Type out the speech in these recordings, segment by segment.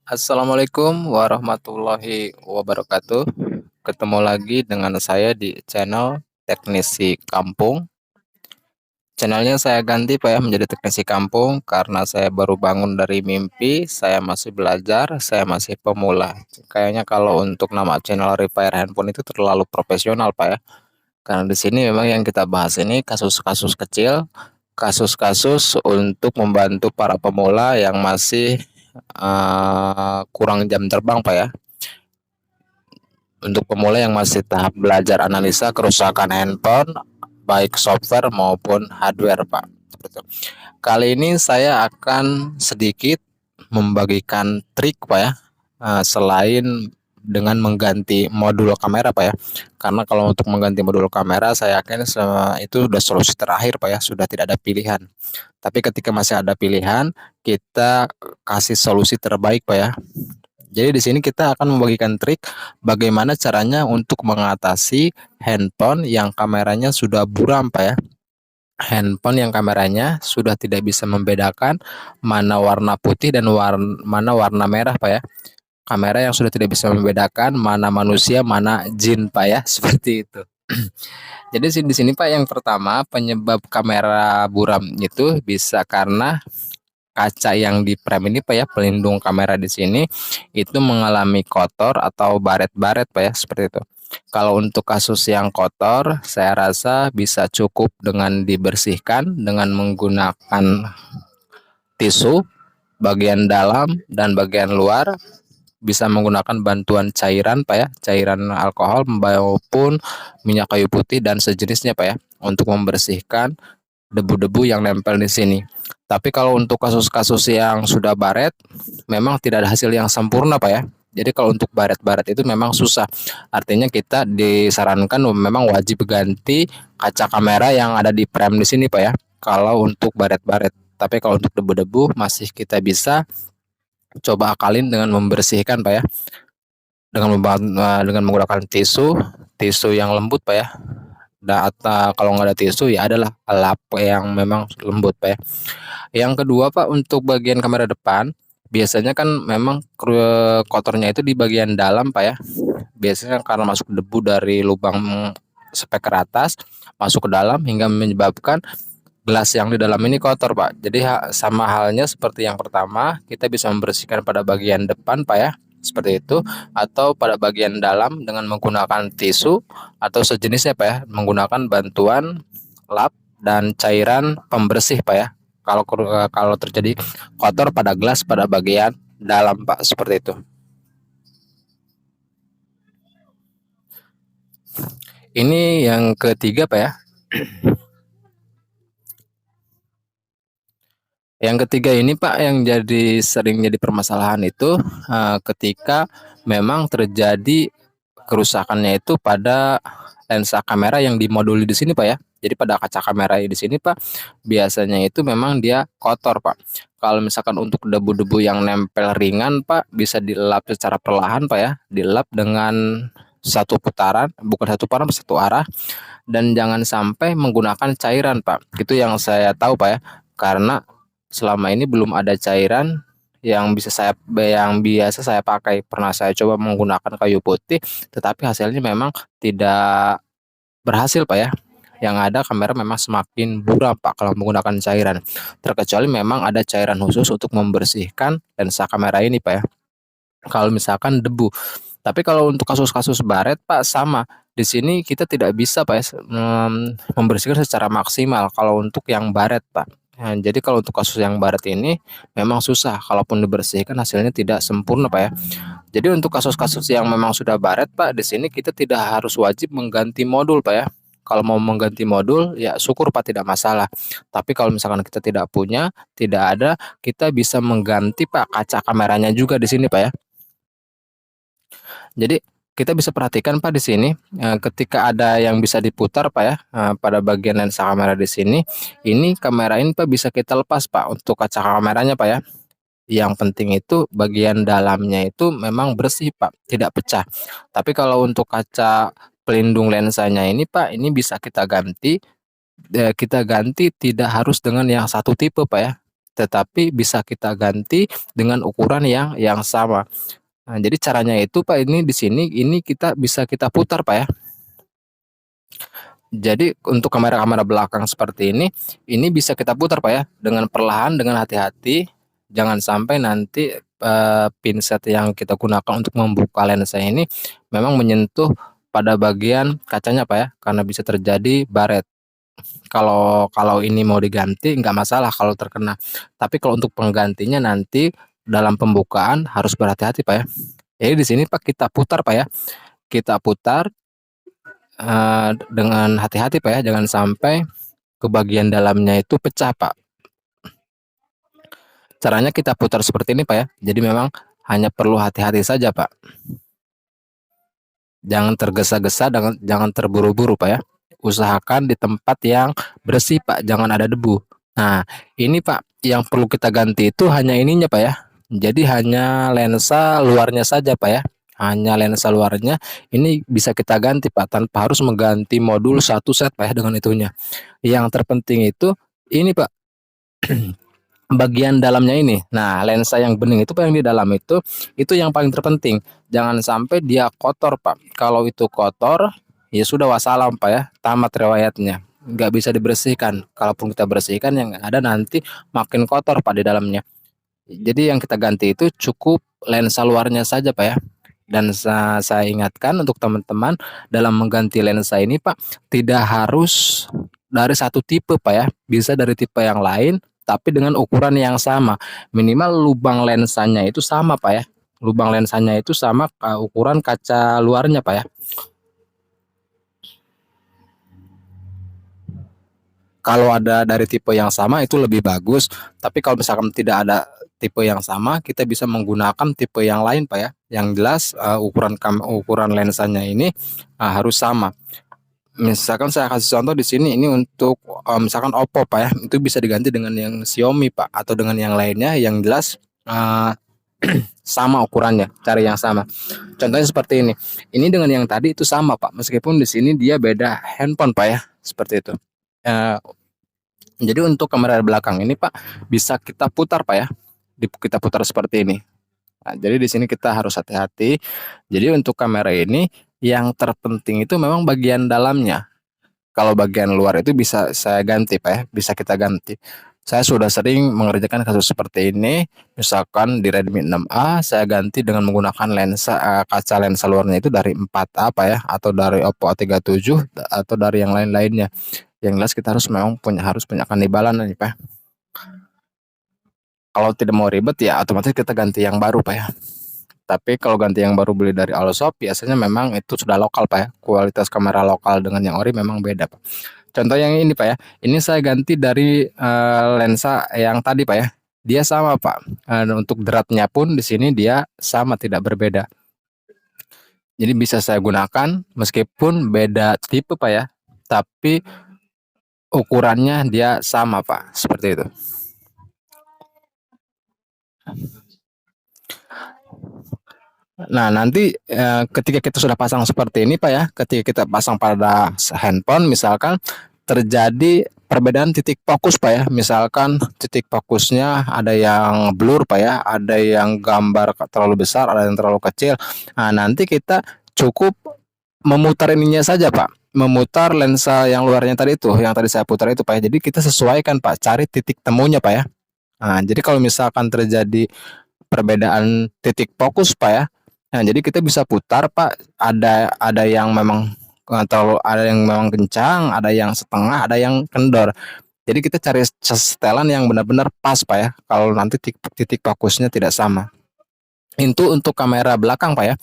Assalamualaikum warahmatullahi wabarakatuh. Ketemu lagi dengan saya di channel Teknisi Kampung. Channelnya saya ganti Pak ya menjadi Teknisi Kampung karena saya baru bangun dari mimpi, saya masih belajar, saya masih pemula. Kayaknya kalau untuk nama channel repair handphone itu terlalu profesional Pak ya. Karena di sini memang yang kita bahas ini kasus-kasus kecil, kasus-kasus untuk membantu para pemula yang masih kurang jam terbang Pak ya. Untuk pemula yang masih tahap belajar analisa kerusakan handphone, baik software maupun hardware, Pak. Kali ini saya akan sedikit membagikan trik, Pak ya, selain dengan mengganti modul kamera, Pak ya. Karena kalau untuk mengganti modul kamera, saya yakin itu sudah solusi terakhir, Pak ya, sudah tidak ada pilihan. Tapi ketika masih ada pilihan, kita kasih solusi terbaik, Pak ya. Jadi di sini kita akan membagikan trik bagaimana caranya untuk mengatasi handphone yang kameranya sudah buram Pak ya. Handphone yang kameranya sudah tidak bisa membedakan mana warna putih dan mana warna merah Pak ya. Kamera yang sudah tidak bisa membedakan mana manusia, mana jin Pak ya, seperti itu. Jadi di sini Pak yang pertama penyebab kamera buram itu bisa karena kaca yang di frame ini Pak ya, pelindung kamera di sini itu mengalami kotor atau baret-baret Pak ya, seperti itu. Kalau untuk kasus yang kotor, saya rasa bisa cukup dengan dibersihkan dengan menggunakan tisu bagian dalam dan bagian luar, bisa menggunakan bantuan cairan Pak ya, cairan alkohol maupun minyak kayu putih dan sejenisnya Pak ya, untuk membersihkan debu-debu yang nempel di sini. Tapi kalau untuk kasus-kasus yang sudah baret, memang tidak ada hasil yang sempurna Pak ya. Jadi kalau untuk baret-baret itu memang susah. Artinya kita disarankan memang wajib ganti kaca kamera yang ada di frame di sini Pak ya. Kalau untuk baret-baret. Tapi kalau untuk debu-debu masih kita bisa coba akalin dengan membersihkan Pak ya. Dengan menggunakan tisu yang lembut Pak ya. Atau kalau nggak ada tisu ya adalah lap yang memang lembut Pak ya. Yang kedua Pak, untuk bagian kamera depan, biasanya kan memang kotornya itu di bagian dalam Pak ya. Biasanya karena masuk debu dari lubang speker atas, masuk ke dalam hingga menyebabkan gelas yang di dalam ini kotor Pak. Jadi sama halnya seperti yang pertama, kita bisa membersihkan pada bagian depan Pak ya, seperti itu, atau pada bagian dalam dengan menggunakan tisu atau sejenisnya Pak ya, menggunakan bantuan lap dan cairan pembersih Pak ya. Kalau terjadi kotor pada gelas pada bagian dalam Pak, seperti itu. Ini yang ketiga Pak ya. Yang ketiga ini Pak yang sering jadi permasalahan itu ketika memang terjadi kerusakannya itu pada lensa kamera yang dimoduli di sini Pak ya. Jadi pada kaca kamera di sini Pak, biasanya itu memang dia kotor Pak. Kalau misalkan untuk debu-debu yang nempel ringan Pak, bisa dilap secara perlahan Pak ya, dilap dengan satu putaran, bukan satu putaran, satu arah, dan jangan sampai menggunakan cairan Pak. Itu yang saya tahu Pak ya, karena selama ini belum ada cairan yang biasa saya pakai. Pernah saya coba menggunakan kayu putih, tetapi hasilnya memang tidak berhasil Pak ya. Yang ada kamera memang semakin buram Pak kalau menggunakan cairan. Terkecuali memang ada cairan khusus untuk membersihkan lensa kamera ini Pak ya. Kalau misalkan debu. Tapi kalau untuk kasus-kasus baret Pak sama. Di sini kita tidak bisa Pak ya, membersihkan secara maksimal kalau untuk yang baret Pak. Nah, jadi kalau untuk kasus yang baret ini memang susah, kalaupun dibersihkan hasilnya tidak sempurna Pak ya. Jadi untuk kasus-kasus yang memang sudah baret Pak, di sini kita tidak harus wajib mengganti modul Pak ya. Kalau mau mengganti modul ya syukur Pak, tidak masalah. Tapi kalau misalkan kita tidak punya, tidak ada, kita bisa mengganti Pak kaca kameranya juga di sini Pak ya. Jadi kita bisa perhatikan Pak di sini, ketika ada yang bisa diputar Pak ya, pada bagian lensa kamera di sini, ini kamera ini Pak bisa kita lepas Pak untuk kaca kameranya Pak ya. Yang penting itu bagian dalamnya itu memang bersih Pak, tidak pecah. Tapi kalau untuk kaca pelindung lensanya ini Pak, ini bisa kita ganti tidak harus dengan yang satu tipe Pak ya. tetapi bisa kita ganti dengan ukuran yang sama. Nah, jadi caranya itu Pak, ini di sini ini kita putar Pak ya. Jadi untuk kamera-kamera belakang seperti ini bisa kita putar Pak ya, dengan perlahan, dengan hati-hati, jangan sampai nanti pinset yang kita gunakan untuk membuka lensa ini memang menyentuh pada bagian kacanya Pak ya, karena bisa terjadi baret. Kalau kalau ini mau diganti nggak masalah kalau terkena, tapi kalau untuk penggantinya nanti dalam pembukaan harus berhati-hati Pak ya. Jadi di sini Pak kita putar Pak ya, kita putar dengan hati-hati Pak ya, jangan sampai ke bagian dalamnya itu pecah Pak. Caranya kita putar seperti ini Pak ya, jadi memang hanya perlu hati-hati saja Pak. Jangan tergesa-gesa, jangan terburu-buru Pak ya. Usahakan di tempat yang bersih Pak, jangan ada debu. Nah, ini Pak, yang perlu kita ganti itu hanya ininya Pak ya. Jadi hanya lensa luarnya saja Pak ya. Hanya lensa luarnya ini bisa kita ganti Pak, tanpa harus mengganti modul satu set Pak ya dengan itunya. Yang terpenting itu ini Pak, bagian dalamnya ini. Nah, lensa yang bening itu Pak, yang di dalam itu yang paling terpenting. Jangan sampai dia kotor Pak. Kalau itu kotor, ya sudah wassalam Pak ya, tamat riwayatnya. Nggak bisa dibersihkan. Kalaupun kita bersihkan, yang ada nanti makin kotor Pak di dalamnya. Jadi yang kita ganti itu cukup lensa luarnya saja Pak ya. Dan saya ingatkan untuk teman-teman dalam mengganti lensa ini Pak, tidak harus dari satu tipe Pak ya, bisa dari tipe yang lain tapi dengan ukuran yang sama. Minimal lubang lensanya itu sama Pak ya. Lubang lensanya itu sama ukuran kaca luarnya Pak ya. Kalau ada dari tipe yang sama itu lebih bagus, tapi kalau misalkan tidak ada tipe yang sama, kita bisa menggunakan tipe yang lain Pak ya. Yang jelas ukuran lensanya ini harus sama. Misalkan saya kasih contoh di sini, ini untuk misalkan Oppo Pak ya, itu bisa diganti dengan yang Xiaomi Pak, atau dengan yang lainnya yang jelas sama ukurannya, cari yang sama. Contohnya seperti ini. Ini dengan yang tadi itu sama Pak, meskipun di sini dia beda handphone Pak ya, seperti itu. Eh, jadi untuk kamera belakang ini Pak, bisa kita putar Pak ya, kita putar seperti ini. Nah, jadi di sini kita harus hati-hati. Jadi untuk kamera ini yang terpenting itu memang bagian dalamnya. Kalau bagian luar itu bisa saya ganti Pak ya, bisa kita ganti. Saya sudah sering mengerjakan kasus seperti ini, misalkan di Redmi 6A saya ganti dengan menggunakan kaca lensa luarnya itu dari 4A Pak ya, atau dari Oppo A37 atau dari yang lain-lainnya. Yang jelas kita harus punya kandibalan nih Pak. Kalau tidak mau ribet ya otomatis kita ganti yang baru Pak ya. Tapi kalau ganti yang baru beli dari Allshop biasanya memang itu sudah lokal Pak ya. Kualitas kamera lokal dengan yang ori memang beda Pak. Contoh yang ini Pak ya. Ini saya ganti dari lensa yang tadi Pak ya. Dia sama Pak. Untuk dratnya pun di sini dia sama, tidak berbeda. Jadi bisa saya gunakan meskipun beda tipe Pak ya. Tapi ukurannya dia sama Pak. Seperti itu. Nah, nanti ketika kita sudah pasang seperti ini Pak ya, ketika kita pasang pada handphone misalkan terjadi perbedaan titik fokus Pak ya, misalkan titik fokusnya ada yang blur Pak ya, ada yang gambar terlalu besar, ada yang terlalu kecil. Nah, nanti kita cukup memutar ininya saja Pak, memutar lensa yang luarnya tadi itu, yang tadi saya putar itu Pak ya. Jadi kita sesuaikan Pak, cari titik temunya Pak ya. Nah, jadi kalau misalkan terjadi perbedaan titik fokus Pak ya, nah, jadi kita bisa putar Pak, ada yang memang ada yang memang kencang, ada yang setengah, ada yang kendor. Jadi kita cari setelan yang benar-benar pas Pak ya, kalau nanti titik fokusnya tidak sama. Itu untuk kamera belakang Pak ya.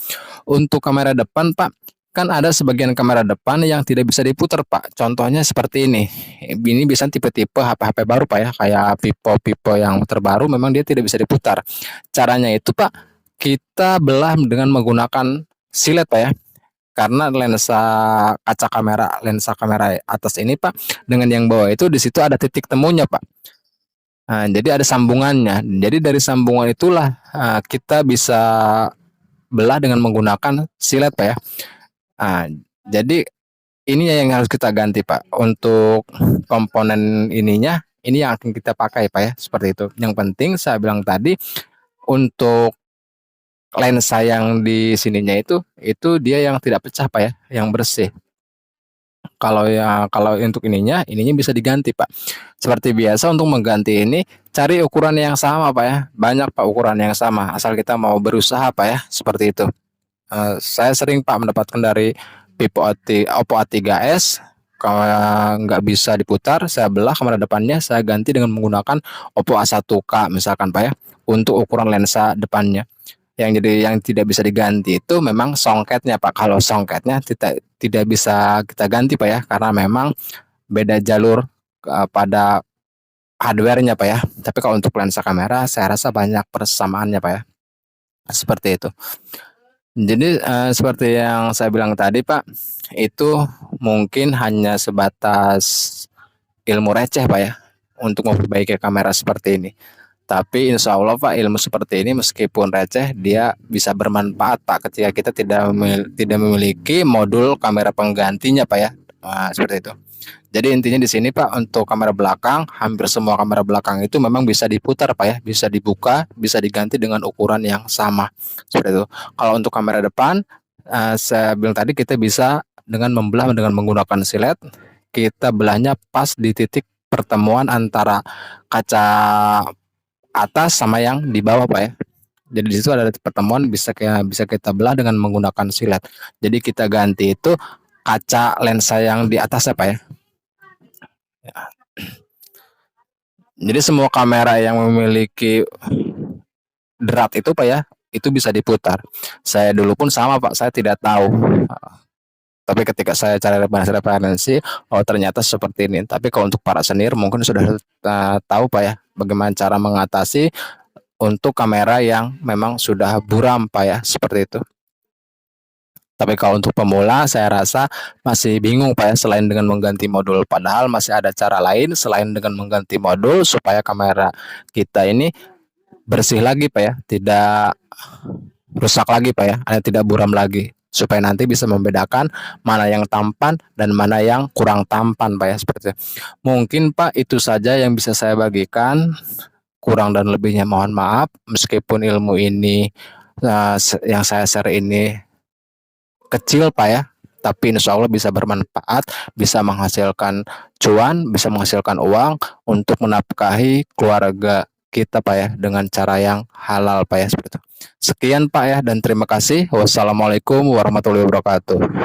Untuk kamera depan Pak, kan ada sebagian kamera depan yang tidak bisa diputar Pak. Contohnya seperti ini. Ini bisa tipe-tipe HP-HP baru Pak ya, kayak Vivo yang terbaru memang dia tidak bisa diputar. Caranya itu Pak, kita belah dengan menggunakan silet Pak ya. Karena lensa kamera atas ini Pak, dengan yang bawah itu di situ ada titik temunya Pak. Nah, jadi ada sambungannya. Jadi dari sambungan itulah kita bisa belah dengan menggunakan silet Pak ya. Nah, jadi ini yang harus kita ganti Pak. Untuk komponen ininya ini yang akan kita pakai Pak ya, seperti itu. Yang penting saya bilang tadi, untuk lensa yang di sininya itu dia yang tidak pecah Pak ya, yang bersih. Kalau untuk ininya bisa diganti Pak. Seperti biasa untuk mengganti ini, cari ukuran yang sama Pak ya. Banyak Pak ukuran yang sama, asal kita mau berusaha Pak ya, seperti itu. Saya sering Pak mendapatkan dari Oppo A3s, kalau nggak bisa diputar, saya belah kamera depannya, saya ganti dengan menggunakan Oppo A1K misalkan Pak ya, untuk ukuran lensa depannya. Yang tidak bisa diganti itu memang songketnya Pak. Kalau songketnya tidak bisa kita ganti Pak ya, karena memang beda jalur pada hardware-nya Pak ya. Tapi kalau untuk lensa kamera saya rasa banyak persamaannya Pak ya. Seperti itu. Jadi seperti yang saya bilang tadi Pak, itu mungkin hanya sebatas ilmu receh Pak ya, untuk memperbaiki kamera seperti ini. Tapi insya Allah Pak, ilmu seperti ini meskipun receh, dia bisa bermanfaat Pak ketika kita tidak memiliki modul kamera penggantinya Pak ya. Nah, seperti itu. Jadi intinya di sini Pak, untuk kamera belakang, hampir semua kamera belakang itu memang bisa diputar Pak ya, bisa dibuka, bisa diganti dengan ukuran yang sama. Seperti itu. Kalau untuk kamera depan, saya bilang tadi kita bisa dengan membelah dengan menggunakan silet, kita belahnya pas di titik pertemuan antara kaca atas sama yang di bawah Pak ya. Jadi di situ ada pertemuan, bisa kita belah dengan menggunakan silet. Jadi kita ganti itu kaca lensa yang di atasnya Pak ya. Jadi semua kamera yang memiliki drat itu Pak ya, itu bisa diputar. Saya dulu pun sama Pak, saya tidak tahu. Tapi ketika saya cari referensi, oh ternyata seperti ini. Tapi kalau untuk para senior mungkin sudah tahu Pak ya, bagaimana cara mengatasi untuk kamera yang memang sudah buram Pak ya, seperti itu. Tapi kalau untuk pemula saya rasa masih bingung Pak ya, selain dengan mengganti modul. Padahal masih ada cara lain selain dengan mengganti modul supaya kamera kita ini bersih lagi Pak ya, tidak rusak lagi Pak ya, tidak buram lagi, supaya nanti bisa membedakan mana yang tampan dan mana yang kurang tampan Pak ya, seperti itu. Mungkin Pak itu saja yang bisa saya bagikan, kurang dan lebihnya mohon maaf. Meskipun ilmu ini yang saya share ini kecil Pak ya, tapi insya Allah bisa bermanfaat, bisa menghasilkan cuan, bisa menghasilkan uang untuk menafkahi keluarga kita Pak ya, dengan cara yang halal Pak ya, seperti itu. Sekian Pak ya, dan terima kasih. Wassalamualaikum warahmatullahi wabarakatuh.